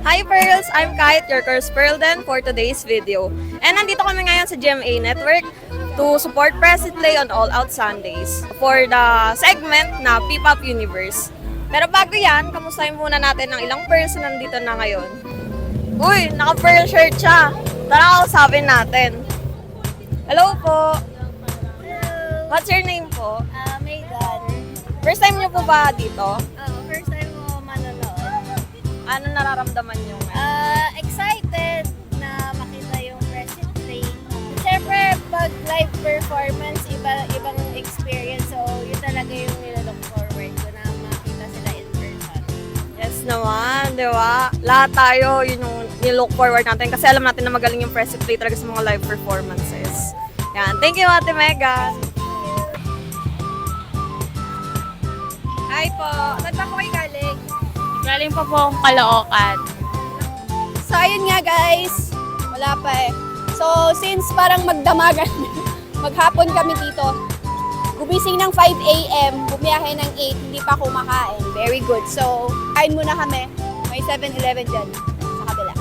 Hi Pearls! I'm Kite, your course Pearlden for today's video. And nandito kami ngayon sa GMA Network to support Press It Play on All Out Sundays for the segment na P-Pop Universe. Pero bago yan, kamustahin muna natin ang ilang pearls na nandito na ngayon. Uy, naka-pearl shirt siya. Tara, kausapin natin. Hello po. Hello. What's your name po? Megan. First time niyo po ba dito? First time mo manonood. Ano nararamdaman niyo ngayon? Excited na makita yung Press It Play. Siyempre, pag live performance, ibang experience. So, yun talaga yung nilalook forward ko na makita sila in person. Yes naman, di ba? Lahat tayo, yun yung nilook forward natin kasi alam natin na magaling yung Press It Play talaga sa mga live performances. Yan. Thank you, Ate Megan. Hi po. Saan ba ko kayo galing? Galing pa po akong Caloocan. So, ayun nga guys. Wala pa eh. So, since parang magdamagan, maghapon kami dito. Gumising ng 5 a.m., bumiyahe ng 8, hindi pa kumakain. Very good. So, kain muna kami. May 7-Eleven dyan sa kabila.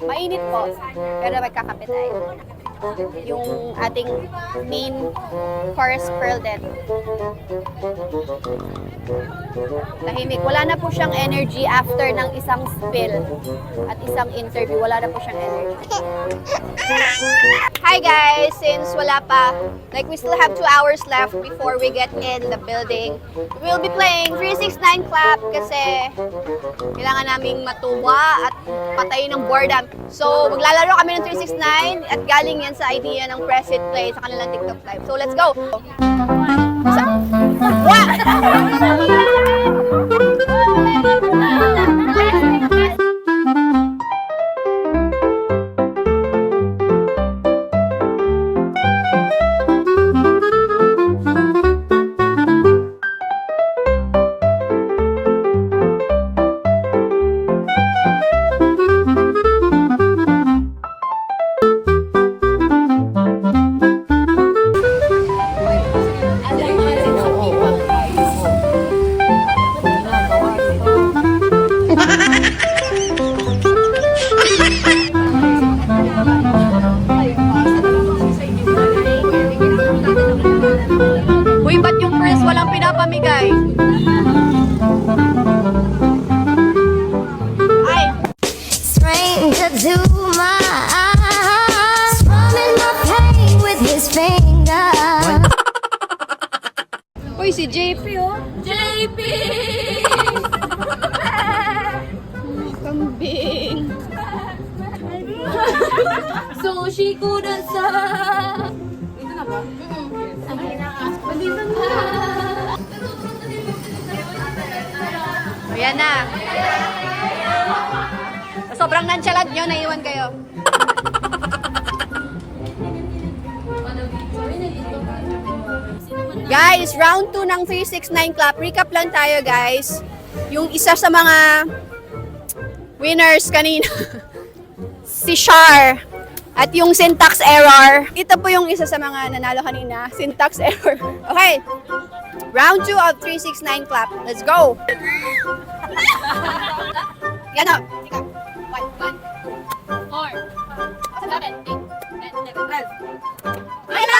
Mainit po, pero magkakape tayo. Yung ating main course Pearlden. Tahimik. Wala na po siyang energy after ng isang spill at isang interview. Wala na po siyang energy. Hi guys! Since wala pa, like we still have 2 hours left before we get in the building. We'll be playing 369 clap kasi kailangan naming matuwa at patayin ng boredom. So, maglalaro kami ng 369 at galing yan sa idea ng Press It Play sa kanilang TikTok live. So, let's go! Uy, ba't yung prince walang pinapamigay? Ay! Stranger to my eyes, running my pain with his finger. Uy, si JP oh! JP! Kambing! Sushi kudasa! Dito na ba? Dito na! Ayan na! Sobrang nonchalant nyo, naiwan kayo. Guys, round 2 ng 369 clap. Recap lang tayo, guys. Yung isa sa mga winners kanina, si Char. At yung syntax error. Ito po yung isa sa mga nanalo kanina, syntax error. Okay. Round 2 of 369 clap. Let's go! Yan o. Tika. 1, 4, 7, 8, 9, 10, 12. Ay na!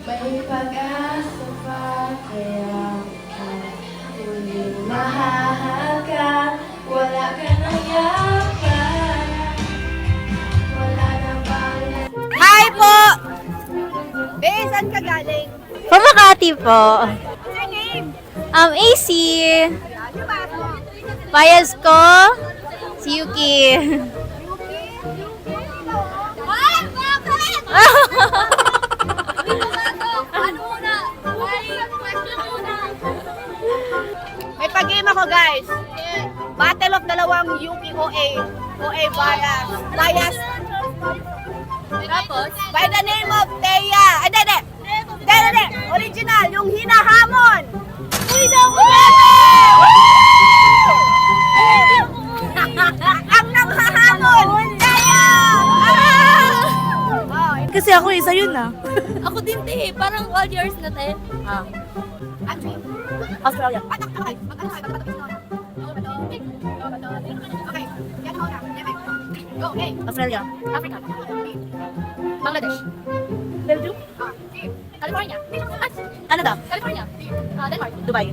May pag-asa pa kaya muling mahahal ka. Wala ka nang yakan. Wala na bang Hi po! Be, saan ka galing? From Makati po. What's your name? AC. Ano ba ako? Bias ko, si Yuki. What? Bakit? Ano muna? Ay, question muna. ako guys. Battle of dalawang Yuki OA. OA bias. Bias. Tapos, By the name of Teya. Hindi. Original. Yung hinahamon. Uy, ang nanghahamon. Teya! Kasi ako isa yun ah. ako din te, parang all yours na te. Australia. Australia. Africa. Bangladesh. Belgium. California. Canada. California. Denmark. Dubai.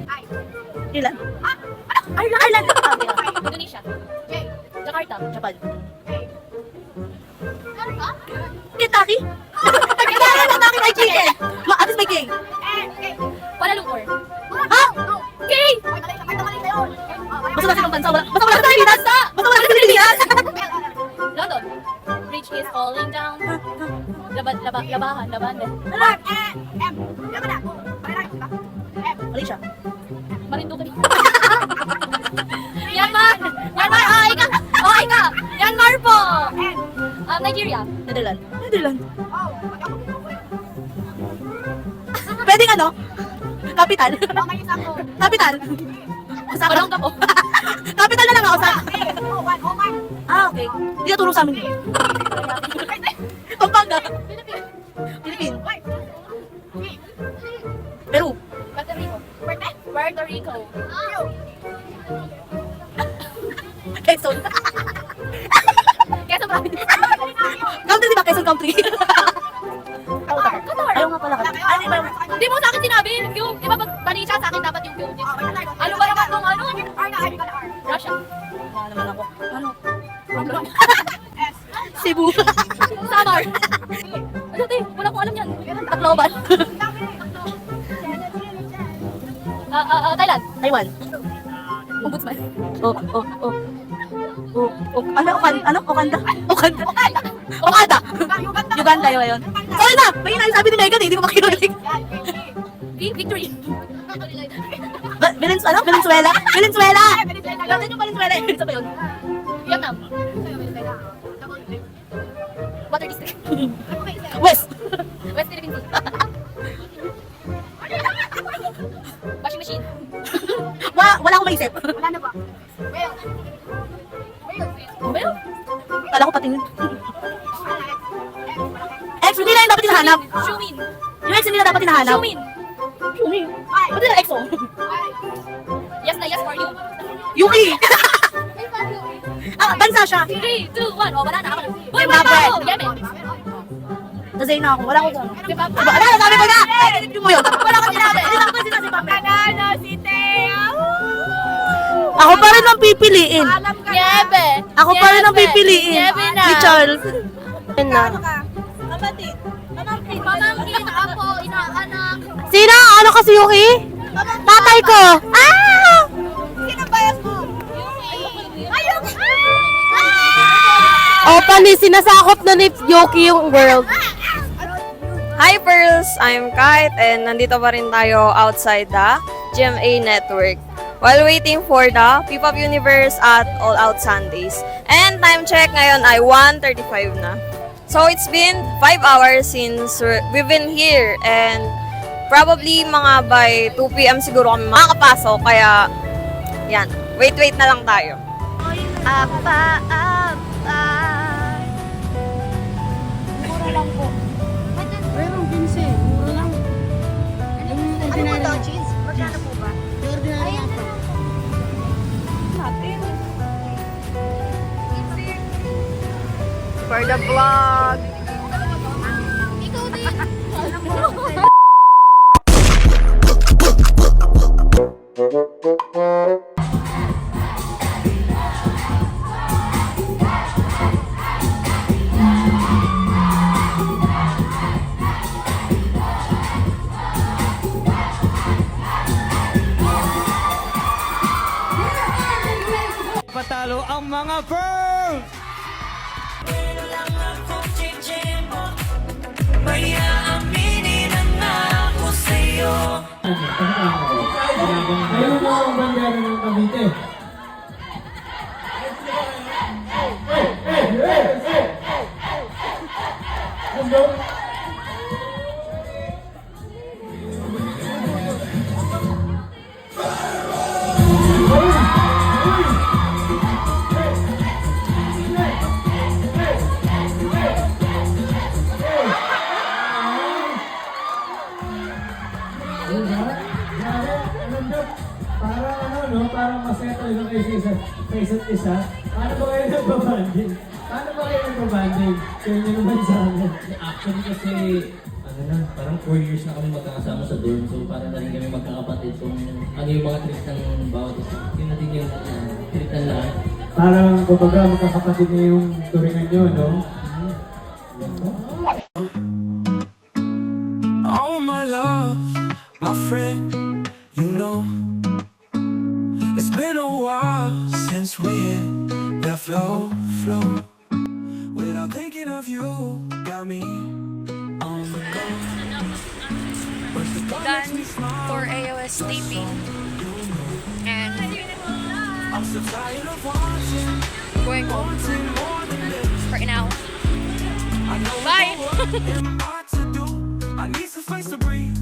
Ireland. Ireland. Indonesia. Jakarta. Japan. Kentucky. Kentucky may chicken. Maatis may king. Kuala Lumpur. Ha? Okay! Basta wala silang bansa. Basta wala sa Pilipinas. Basta wala sa Pilipinas. London. Bridge is falling down. Labahan. Malaysia. Marinduque. Myanmar! Okay ka! Myanmar po! Nigeria. Netherlands. Pwedeng ano? Capital. Capital. Osaka. Balong ka po. Capital na lang ako sa... Okay. Hindi natulong sa amin. Pampanga. Philippines. Peru. Puerto Rico. Quezon. Quezon Province. Country di ba? Quezon country. Qatar. Ayaw nga pala. Ano ba yung... Hindi mo sa akin sinabi. Yung, di ba pag bani siya sa akin dapat yung Philippines. Ano ba naman itong ano? Russia. Wala naman ako. Ano? Cebu. Samar. Ano te? Wala kong alam yan. Tacloban. Thailand. Taiwan. Ombudsman. Ano? Okada. Uganda yun. Sorry na! May inasabi ni Megan eh, hindi mo makinulig. Victory. Venezuela? Ganda yung Venezuela. Isa ba yun? Vietnam. Water District. West. West Philippine Sea. Washing machine. Wala akong maisip. Well, Kala ko patingin. Ex, hindi na yung dapat hinahanap. Shumin. Yung ex, hindi na dapat hinahanap. Shumin. Pati na exo. Yes na yes for you. Yuki! Bansa siya. 3, 2, 1. Oh, wala na ako. Uy, wala Zimbabwe. ako. Yemen. Nasay na ako. Wala ko doon. Zimbabwe. Wala, sabi ko na! Ay, mo yun. Wala ko sinabi. Hindi ako sinabi si Pamela. Si Teya. Ako pa rin ang pipiliin. Niebe. Ako pa rin ang pipiliin. Niebe na. Si Charles. Pamangkin ako, inaanak. Sino? Ano kasi Yuki? Tatay ko. Ah! Sino bias mo? Ayun! Open eh, sinasakop na ni Yuki yung world. Hi Pearls! I'm Kite and nandito pa rin tayo outside the GMA Network while waiting for the P-Pop Universe at All Out Sundays. And time check ngayon ay 1:35 na. So it's been 5 hours since we've been here and probably mga by 2 p.m. siguro kami makakapasok kaya yan, wait na lang tayo. Ano po to, cheese? Magkano po ba? For the vlog! Patalo ang mga Pearls! May aaminin ang ako sa'yo. Ayun po ang bandera ng Cavite. Parang ano, no? Parang masettle na kayo sa isa't isa. Paano ba kayo nagbabanding? Paano ba kayo nagbabanding? Kaya nyo naman sa amin. Actually kasi, ano na, parang 4 years na kami magkakasama sa dorm. So parang na rin kami magkakapatid. So ano yung mga tricks ng bawat isa. Yun na din yung trick ng lahat. Parang, kumbaga, magkakapatid na yung turingan nyo, no? Oh my love, my friend, you know it's been a while since we hit that flow. Without thinking of you, got me on the go. Where's the thought makes me smile? For AOS taping. And I'm so tired of watching, going home wanting more than this. right now. I know Bye. what am I to do? I need some space to breathe.